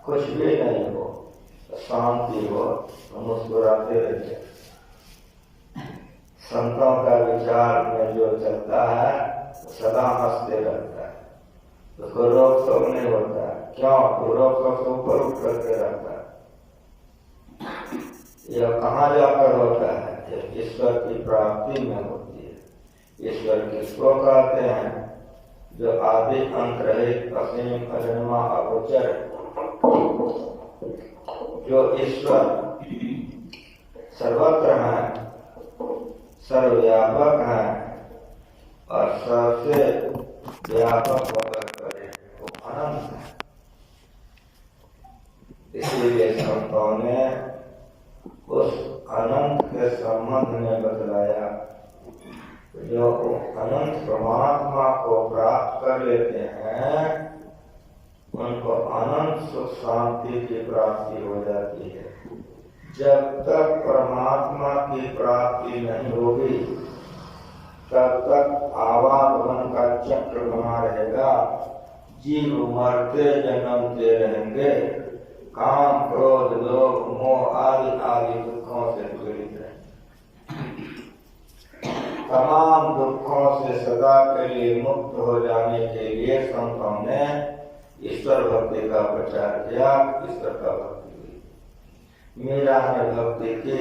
कुछ भी नहीं हो, शांति हो तो मुस्कुराते रहते। संतों का विचार में जो चलता है सदा हंसते रहता है, उसको रोक टोक नहीं होता है। क्यों? तो रोक टोक से ऊपर उठ करके रहता है। यह कहाँ जाकर होता है? ईश्वर की प्राप्ति में होती है। ईश्वर किसको कहते हैं? जो आदि अंत रहित असीम अजन्मा अगोचर, जो ईश्वर सर्वत्र है, सर्वव्यापक है और सबसे व्यापक होकर करे वो अनंत है। इसीलिए संतों ने उस अनंत के संबंध में बतलाया। जो अनंत परमात्मा को प्राप्त कर लेते हैं उनको अनंत सुख शांति की प्राप्ति हो जाती है। जब तक परमात्मा की प्राप्ति नहीं होगी तब तक आवागमन का चक्र बना रहेगा। जीव मरते जन्मते रहेंगे, काम क्रोध लोभ मोह आदि आदि दुखों से पीड़ित रहेंगे। तमाम दुखों से सदा के लिए मुक्त हो जाने के लिए संतों ने ईश्वर भक्ति का प्रचार किया। ईश्वर का भक्ति हुई, मीरा ने भक्ति की,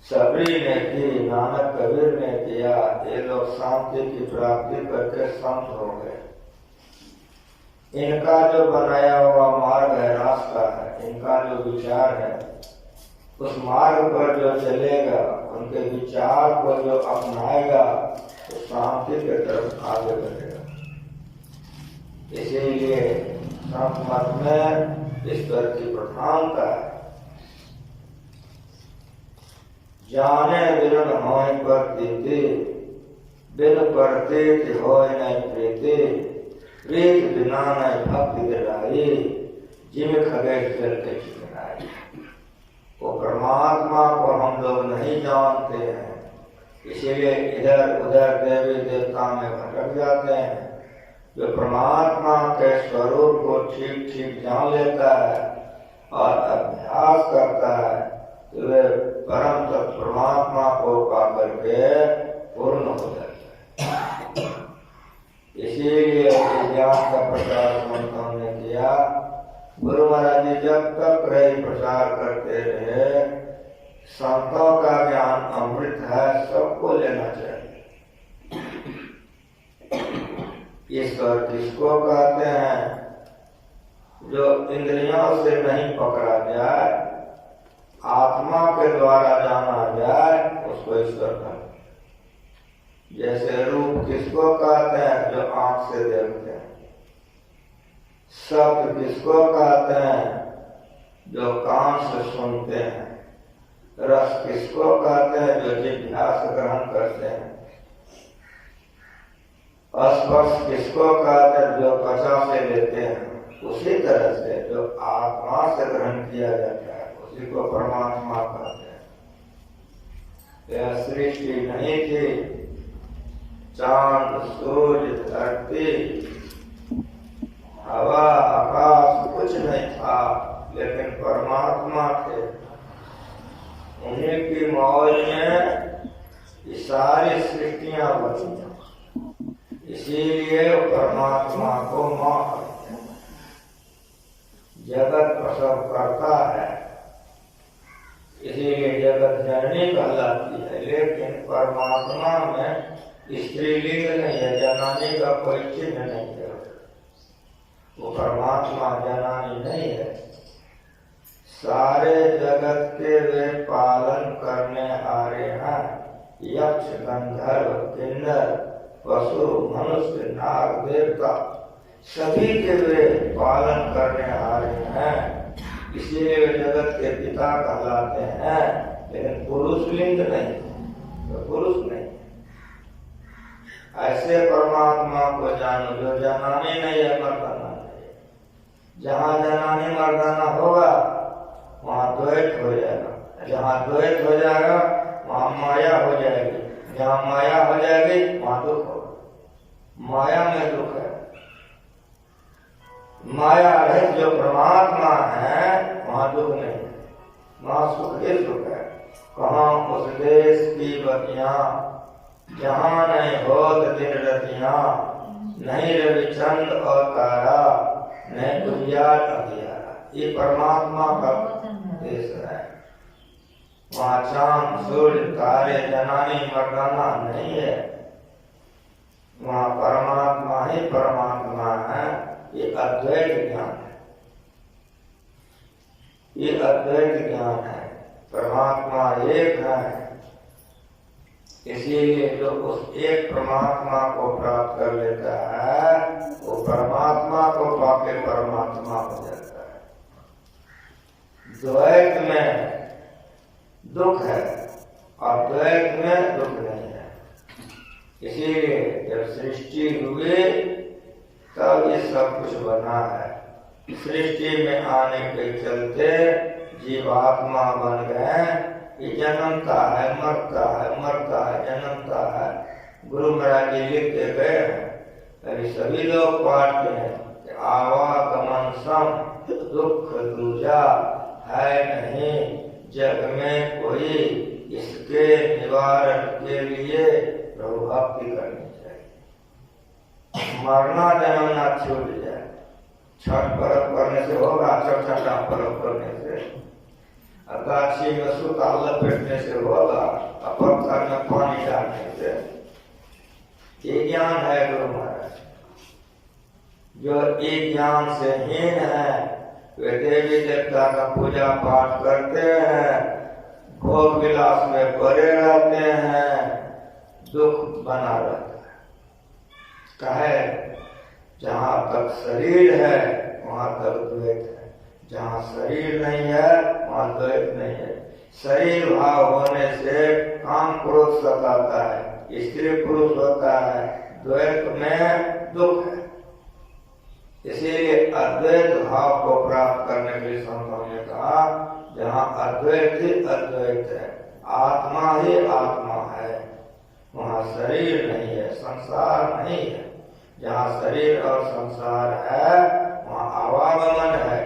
सबरी ने की, नानक कबीर ने किया। ये लोग शांति की प्राप्ति करके संत हो गए। इनका जो बनाया हुआ मार्ग है, रास्ता है, इनका जो विचार है, उस मार्ग पर जो चलेगा, उनके विचार को जो अपनाएगा तो शांति की तरफ आगे बढ़ेगा। इसीलिए संत मत में ईश्वर की प्रधानता है। जाने बिन होय प्रतीति, बिन प्रतीति होय नहीं प्रीति, प्रीत बिना नहीं भक्ति दिलाई, जिम खगेश जल के चिकनाई। वो परमात्मा को हम लोग नहीं जानते हैं, इसीलिए इधर उधर देवी देवता में भटक जाते हैं। जो परमात्मा के स्वरूप को ठीक ठीक जान लेता है और अभ्यास करता है तो वे परम तत्व परमात्मा को पा करके पूर्ण हो जाता है। इसीलिए ज्ञान का प्रचार संतों ने किया। गुरु महाराज जी जब तक रहे प्रचार करते रहे, संतों का ज्ञान अमृत है, सबको लेना चाहिए। ईश्वर किसको कहते हैं? जो इंद्रियों से नहीं पकड़ा जाए, आत्मा के द्वारा जाना जाए, उसको ईश्वर कहते हैं। जैसे रूप किसको कहते हैं? जो आंख से देखते हैं। शब्द किसको कहते हैं? जो कान से सुनते हैं। रस किसको कहते हैं? जो जिह्वा से ग्रहण करते हैं। स्पर्श किसको कहते हैं? जो त्वचा से लेते हैं। उसी तरह से जो आत्मा से ग्रहण किया जाता है उसी को परमात्मा कहते हैं। यह सृष्टि नहीं थी, चांद सूर्य धरती हवा आकाश कुछ नहीं था, लेकिन परमात्मा थे। उन्हीं की मौज में ये सारी सृष्टियां बनी। इसीलिए परमात्मा को मां कहते हैं। जगत प्रसव करता है, इसीलिए जगत जननी कहलाती है। लेकिन परमात्मा में स्त्रीलिंग नहीं है, जनानी का कोई चिन्ह नहीं है। वो परमात्मा जनानी नहीं है। सारे जगत के वे पालन करने आ रहे हैं। यक्ष गंधर्व किन्नर पशु मनुष्य नाग देवता सभी के वे पालन करने आ रहे हैं। इसीलिए वे जगत के पिता कहलाते हैं। लेकिन पुरुष लिंग नहीं, तो पुरुष नहीं। ऐसे परमात्मा को जानो जो जनानी नहीं है, मर्दाना नहीं है। जहाँ जनानी मर्दाना होगा वहाँ द्वैत हो जाएगा। जहाँ द्वैत हो जाएगा वहाँ माया हो जाएगी। जहाँ माया हो जाएगी वहाँ दुख होगा। माया में दुख है। माया रहित जो परमात्मा है वहां दुख नहीं है, वहां सुख ही सुख है। कहाँ उस देश की बतियां जहाँ नहीं होत दिन रतियां, नहीं रविचंद और तारा, नहीं उजियार अंधियारा। ये परमात्मा का देश है। वहाँ चांद सूर्य तारे जनानी मर्दाना नहीं है, वहाँ परमात्मा ही परमात्मा है। ये अद्वैत ज्ञान है, ये अद्वैत ज्ञान है। परमात्मा एक है, इसीलिए जो उस एक परमात्मा को प्राप्त कर लेता है वो परमात्मा को पाके परमात्मा हो जाता है। द्वैत में दुख है और द्वैत में दुख नहीं है। इसीलिए जब सृष्टि हुई तब ये सब कुछ बना है। सृष्टि में आने के चलते जीवात्मा बन गए। ये जन्मता है, मरता है, मरता है, जन्मता है। गुरु महाराज जी लिख के गए हैं, अभी सभी लोग पढ़ते हैं कि आवागमन सम दुख दूजा है नहीं जग में कोई, इसके निवारण के लिए प्रभु भक्ति करनी चाहिए। मरना जन्मना छूट जाए, छठ पर्व करने से होगा, छठा पर्व करने से, गाछी में सूता लपेटने से होगा, पत्थर में पानी डालने से। ये ज्ञान है गुरु महाराज। जो ये ज्ञान से हीन है वे देवी देवता का पूजा पाठ करते हैं, भोग विलास में पड़े रहते हैं, दुख बना रहता है। कहे जहाँ तक शरीर है वहाँ तक द्वैत है, जहाँ शरीर नहीं है वहाँ द्वैत नहीं है। शरीर भाव होने से काम क्रोध सताता है, स्त्री पुरुष होता है, द्वैत में दुख है। इसीलिए अद्वैत भाव को प्राप्त करने के लिए संतों ने कहा जहाँ अद्वैत ही अद्वैत है, आत्मा ही आत्मा है, वहाँ शरीर नहीं है, संसार नहीं है। जहाँ शरीर और संसार है वहाँ आवागमन है,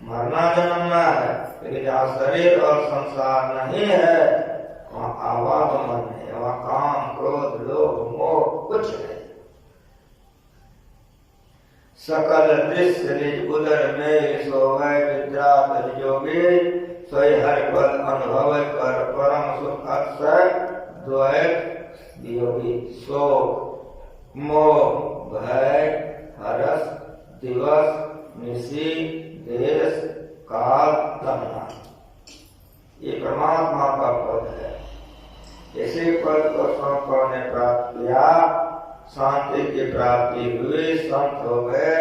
मरना जन्मना है। लेकिन जहाँ शरीर और संसार नहीं है वहाँ आवागमन है, वहाँ काम क्रोध लोभ मोह कुछ नहीं। सकल दृश्य निज उदर में सोवै विद्या जोगी, सोई हर पद अनुभव कर परम सुख अक्षय द्वैत वियोगी। शोक मोह भय हरस दिवस निशी देश काल तमना, ये परमात्मा का पद है। इसी पद को संतों ने प्राप्त किया, शांति की प्राप्ति हुई, संत हो गए।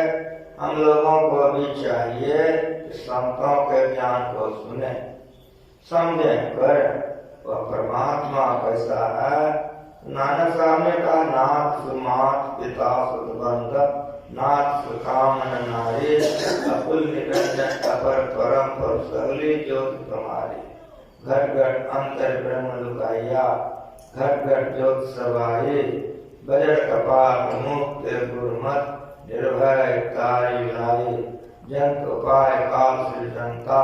हम लोगों को भी चाहिए कि संतों के ज्ञान को सुने, समझे, करें। वह परमात्मा कैसा है? नानक साहब ने कहा, नाथ सुमात पिता सुबंध, नाथ सुकामन नारी, अकुल निरंजन अपर परम पर सगली ज्योति तुम्हारी। घट घट अंतर ब्रह्म लुकाइया, घट घट ज्योत सवाई, बजट कपाल मुक्त गुरुमत, निर्भय तारी लाई। जंत उपाय काल सृजनता,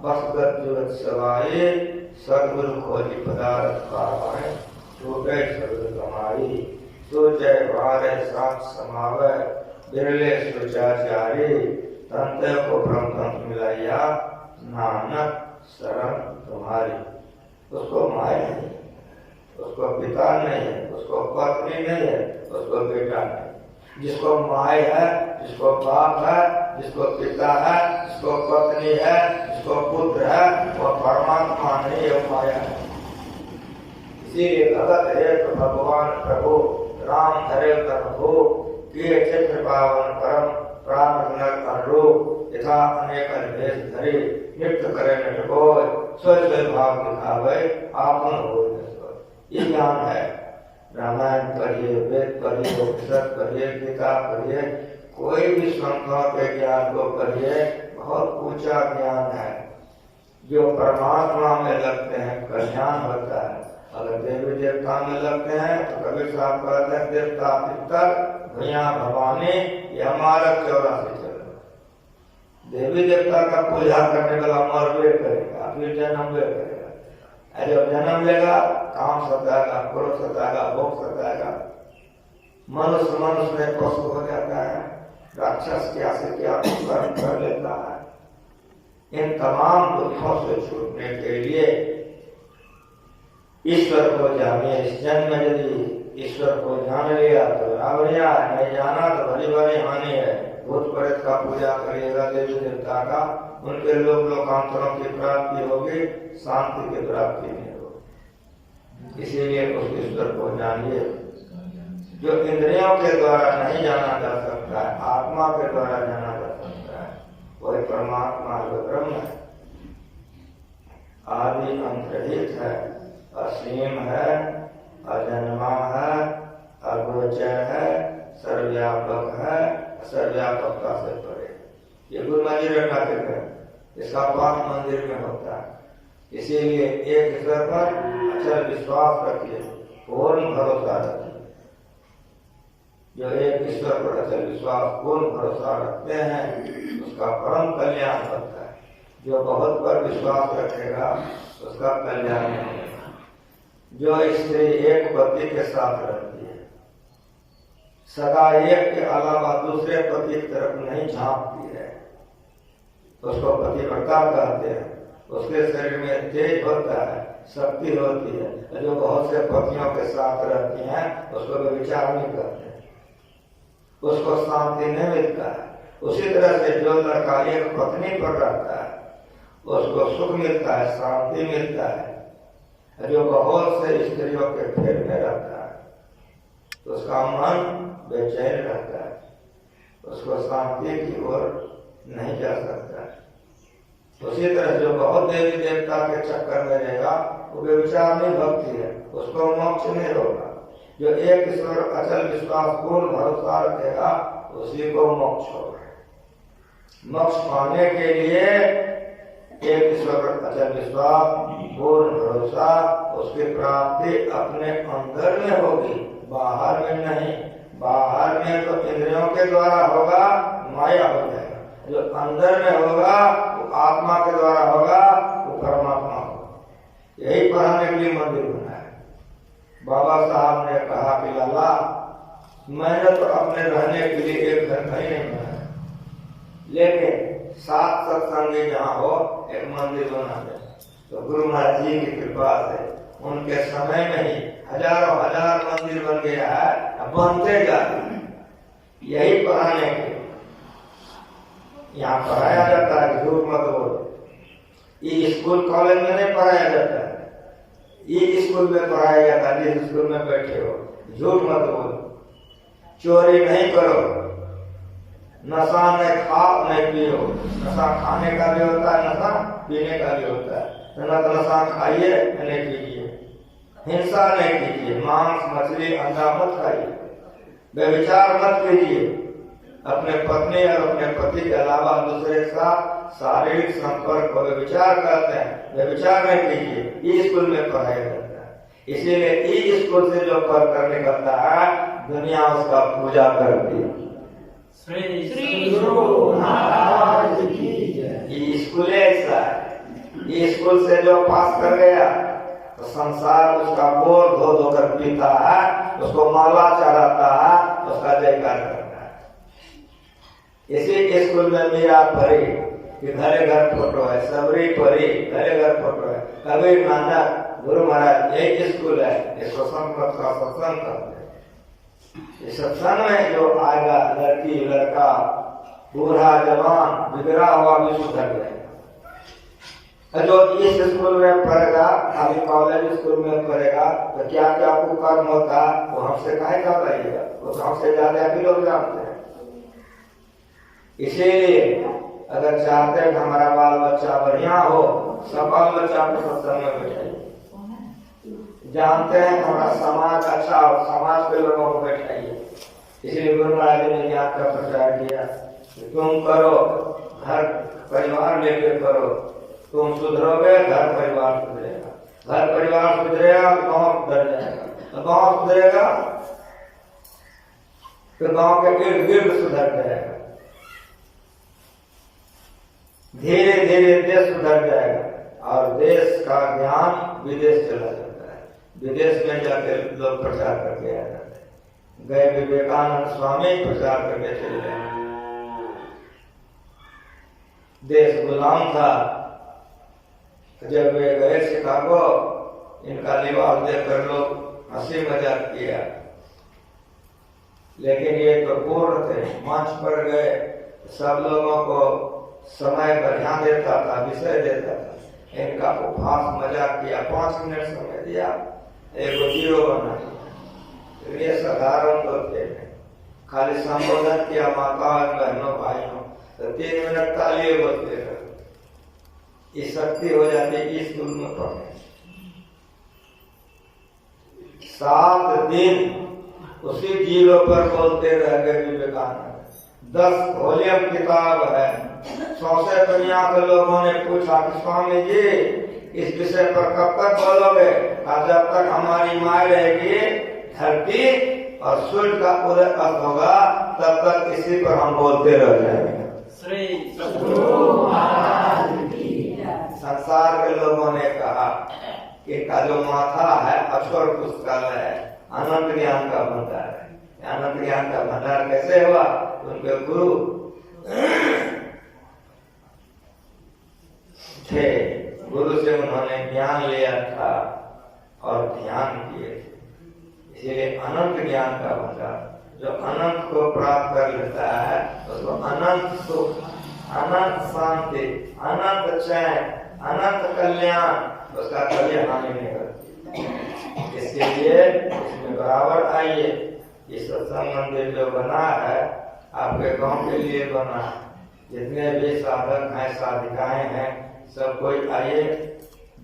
बसगत जुगत सवाई। सदगुरु खोजी पदार्थ पावै, छूटे सदगुरु कमाई। सोचे वारे साथ समावै, बिरले सुचाचारी। तंत्र को ब्रह्म तंत्र मिलाइया, नानक शरण तुम्हारी। उसको माया नहीं, उसको पिता नहीं है, उसको पत्नी नहीं है, उसको बेटा नहीं। जिसको माय है, जिसको बाप है, जिसको पिता है, जिसको पत्नी है, जिसको पुत्र है, वह परमात्मा नहीं है, माया है। इसीलिए भगत है तो भगवान प्रभु राम धरे प्रभु किए चित्र पावन परम प्राण नर अनुरूप यथा अनेक भेष धरे नित्य करे न कोय स्वयं स्वयं भाव दिखावे आपन हो। ये ज्ञान है। रामायण पढ़िए, वेद पढ़िए, उपनिषद पढ़िए, गीता पढ़िए, कोई भी संतों के ज्ञान को पढ़िए, बहुत ऊंचा ज्ञान है। जो परमात्मा में लगते हैं कल्याण होता है। अगर देवी देवता में लगते हैं तो कबीर साहब कहते हैं देवता पितर भैया भवानी, ये हमारा 84 चल। देवी देवता का पूजा करने वाला मरवे करेगा, फिर जन्म वे करेगा। जब जन्म लेगा काम सताएगा, क्रोध सताएगा, भोग सताएगा, मनुष्य में पशु हो जाता है, राक्षस क्या से क्या कर्म कर लेता है। इन तमाम दुखों से छूटने के लिए ईश्वर को जानिए। इस जन्म में यदि ईश्वर को जान लिया तो बढ़िया, नहीं जाना तो बड़ी बड़ी हानि है। भूत प्रेत का पूजा करिएगा, देवी देवता का, उनके लोकांतरों की प्राप्ति होगी, शांति की प्राप्ति नहीं होगी। इसीलिए उस ईश्वर को जानिए जो इंद्रियों के द्वारा नहीं जाना जा सकता है, आत्मा के द्वारा जाना जा सकता है। वही परमात्मा जो ब्रह्म है, आदि अंतरहित है, असीम है, अजन्मा है, अगोचर है, सर्वव्यापक है, सर्वव्यापकता से परे। ये गुरु मंदिर रखा कहते हैं, इसका पाठ मंदिर में होता है। इसीलिए एक ईश्वर पर अचल विश्वास रखिए, पूर्ण भरोसा रखिए। जो एक ईश्वर पर अचल विश्वास, पूर्ण भरोसा रखते हैं, उसका परम कल्याण होता है। जो बहुत पर विश्वास रखेगा उसका कल्याण नहीं होगा। जो स्त्री एक पति के साथ रहती है, सदा एक के अलावा दूसरे पति की तरफ नहीं झांकती है, उसको पतिव्रता कहते हैं। उसके शरीर में तेज होता है, शक्ति होती है। जो बहुत से पतियों के साथ रहती हैं उसको विचार नहीं करते, उसको शांति नहीं मिलता है। उसी तरह से जो लड़का एक पत्नी पर रहता है उसको सुख मिलता है, शांति मिलता है। जो बहुत से स्त्रियों के फेर में रहता है उसका मन बेचैन रहता है, उसको शांति की ओर नहीं जा सकता है। उसी तरह जो बहुत देवी देवता के चक्कर में रहेगा वो व्यभिचार नहीं भक्ति है, उसको मोक्ष नहीं होगा। जो एक ईश्वर अचल विश्वास पूर्ण भरोसा रखेगा उसी को मोक्ष होगा। मोक्ष पाने के लिए एक ईश्वर अचल विश्वास पूर्ण भरोसा, उसकी प्राप्ति अपने अंदर में होगी, बाहर में नहीं। बाहर में तो इंद्रियों के द्वारा होगा, माया हो जाएगा। जो अंदर में होगा वो आत्मा के द्वारा होगा, वो परमात्मा होगा। यही पढ़ाने के लिए मंदिर बना है। बाबा साहब ने कहा कि लाला, मैंने तो अपने रहने के लिए एक घर नहीं बनाया, लेकिन सात सत्संगी जहाँ हो एक मंदिर बना दे। तो गुरु महाराज जी की कृपा से उनके समय में ही हजारों हजार मंदिर बन गया है, बनते जा रहे। यही पढ़ाने के यहाँ पढ़ाया जाता है, झूठ मत बोलो। ये स्कूल कॉलेज में नहीं पढ़ाया जाता है, ये स्कूल में पढ़ाया जाता है। जिस स्कूल में बैठे हो, झूठ मत बोलो, चोरी नहीं करो, नशा नहीं खाओ नहीं पियो। नशा खाने का भी होता है, नशा पीने का भी होता है। तो नशा खाइए नहीं कीजिए, हिंसा नहीं कीजिए, मांस मछली अंडा मत खाइए, व्यभिचार मत कीजिए। अपने पत्नी और अपने पति के अलावा दूसरे के साथ शारीरिक संपर्क को व्यभिचार करते हैं, व्यभिचार नहीं कीजिए। ये स्कूल में पढ़ाया जाता है। इसीलिए इस स्कूल से जो पढ़ कर निकलता है, दुनिया उसका पूजा करती है। श्री गुरु महाराज की जय। ये स्कूल ऐसा है, ये स्कूल से जो पास कर गया तो संसार उसका बोर धो धो कर पीता है, उसको माला चढ़ाता है, उसका जयकार करता है। इसी स्कूल में मीरा पढ़ी कि घरे घर फोटो है, सबरी पढ़ी घरे घर फोटो है, कबीर नानक, गुरु महाराज, यही स्कूल है। इसको संपत का सत्संग करते हैं। इस सत्संग में जो आएगा, लड़की लड़का बूढ़ा जवान बिगड़ा हुआ भी सुधर जाएगा। जो इस स्कूल में पढ़ेगा, अभी कॉलेज स्कूल में पढ़ेगा, तो क्या क्या कुकर्म होता है वो हमसे काहे का करिएगा, वो तो हमसे ज्यादा भी लोग जानते हैं। इसीलिए अगर चाहते हैं कि हमारा बाल बच्चा बढ़िया हो, सब बाल बच्चा को सत्संग में बैठाइए। जानते हैं हमारा समाज अच्छा हो, समाज के लोगों को बैठाइए। इसलिए गुरु महाराज ने ज्ञान का प्रचार किया, तुम करो, घर परिवार लेके करो, तुम सुधरोगे घर परिवार सुधरेगा, घर परिवार सुधरेगा तो गाँव सुधर जाएगा, तो गाँव सुधरेगा तो गाँव के इर्द गिर्द सुधर जाएगा। धीरे धीरे देश सुधर जाएगा और देश का ज्ञान विदेश चला जाता है। विदेश में जाके लोग प्रचार करके आ जाते हैं। गए विवेकानंद स्वामी प्रचार करके चले गए। देश गुलाम था, जब वे गए शिकागो, इनका लिबास देखकर लोग हंसी मजाक किया, लेकिन ये तो पूर्ण थे। मंच पर गए, सब लोगों को समय पर ध्यान देता था, विषय देता था। इनका उपहास मजाक किया, 5 मिनट समय दिया, एक जीरो बना। ये साधारण तो थे, खाली संबोधन किया माता बहनों भाइयों, तो 3 मिनट तालियां बजते रहे। ये शक्ति हो जाती है स्कूल में पढ़ने। 7 दिन उसी जीरो पर बोलते रह गए विवेकानंद। 10 वॉल्यूम किताब है। सौसे दुनिया के लोगों ने पूछा कि स्वामी जी इस विषय पर कब तक बोलोगे? जब तक हमारी माँ रहेगी, धरती और सूर्य का उदय कब होगा, तब तक इसी पर हम बोलते रह जाएंगे। संसार के लोगों ने कहा कि इनका जो माथा है अक्षर पुस्तकालय है, अनंत ज्ञान का भंडार है। अनंत ज्ञान का भंडार कैसे हुआ? उनके गुरु थे, गुरु से उन्होंने ज्ञान लिया था और ध्यान किए थे। इसलिए अनंत ज्ञान का भंडार, जो अनंत को प्राप्त कर लेता है उसको अनंत सुख, अनंत शांति, अनंत चैन, अनंत कल्याण, उसका कभी हानि नहीं होती। इसके लिए इसमें बराबर आइए। ये सत्संग मंदिर जो बना है आपके गांव के लिए बना है। जितने भी साधक हैं, साधिकाएं हैं, सब कोई आइए।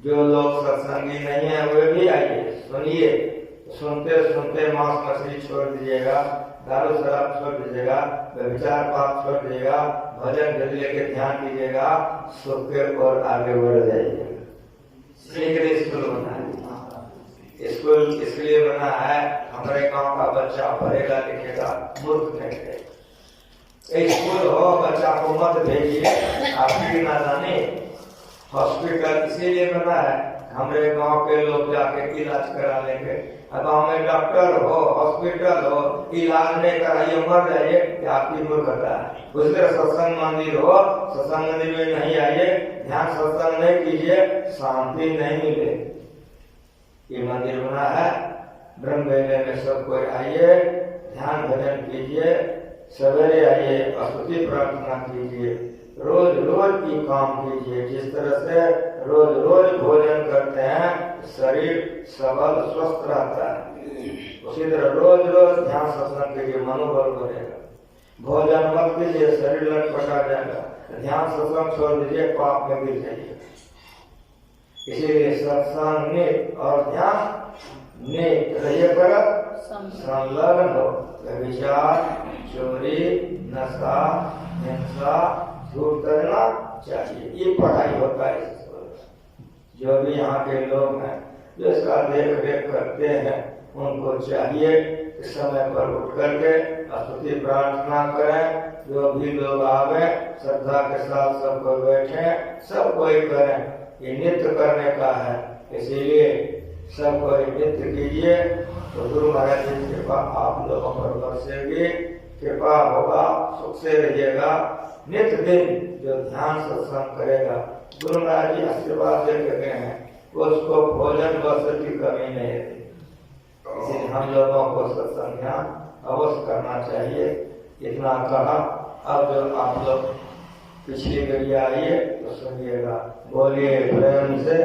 जो लोग सत्संगी नहीं है वे भी आइए, सुनिए। सुनते सुनते मांस मछली छोड़ दीजिएगा, दारू शराब छोड़ दीजिएगा, व्यभिचार पाप छोड़ दीजिएगा, भजन गजले के ध्यान दीजिएगा, सुख के और आगे बढ़ जाइएगा। स्कूल बना है। स्कूल इसलिए बना है हमारे गांव का बच्चा पढ़ेगा लिखेगा, मूर्ख नहीं है। स्कूल हो, बच्चा को मत भेजिए, आपकी नादानी। हॉस्पिटल इसीलिए बना है हमारे गांव के लोग जाके इलाज करा लेंगे। गाँव में डॉक्टर हो, हॉस्पिटल हो, इलाज नहीं कराइए मर जाइए, आपकी मूर्खता है। उसके सत्संग मंदिर हो, सत्संग मंदिर में नहीं आइए, ध्यान सत्संग नहीं कीजिए, शांति नहीं मिले। ये मंदिर बना है, ब्रह्म वेले में सब कोई आइए, ध्यान भजन कीजिए, सवेरे आइए, स्तुति प्रार्थना कीजिए, रोज रोज की काम कीजिए। जिस तरह से रोज रोज भोजन करते हैं शरीर सबल स्वस्थ रहता है, उसी तरह रोज रोज ध्यान सत्संग कीजिए, मनोबल बढ़ेगा। भोजन मत कीजिए, शरीर लटपटा जाएगा, ध्यान सत्संग छोड़ दीजिए, पाप में गिर जाइए। इसीलिए सत्संग नित और ध्यान नित रहिए, पर संलग्न हो। विचार, चोरी, नशा, हिंसा, दूर करना चाहिए। ये पढ़ाई होता है। जो भी यहाँ के लोग हैं जो इसका देख रेख करते हैं, उनको चाहिए कि समय पर उठ करके स्तुति प्रार्थना करें। जो भी लोग आवे श्रद्धा के साथ सब कोई बैठे, सब कोई करें। ये नित्य करने का है, इसीलिए सब कोई नित्य कीजिए तो गुरु महाराज की कृपा आप लोगों पर बरसेगी, कृपा होगा, सुख से रहिएगा। नित्य दिन जो ध्यान सत्संग करेगा, गुरु महाराज जी आशीर्वाद दे गए हैं, उसको भोजन वस्त्र की कमी नहीं रहती। इसलिए हम लोगों को सत्संग ध्यान अवश्य करना चाहिए। इतना कहा, अब जो आप लोग पिछली घड़ी आइए तो सुनिएगा। बोलिए प्रेम से।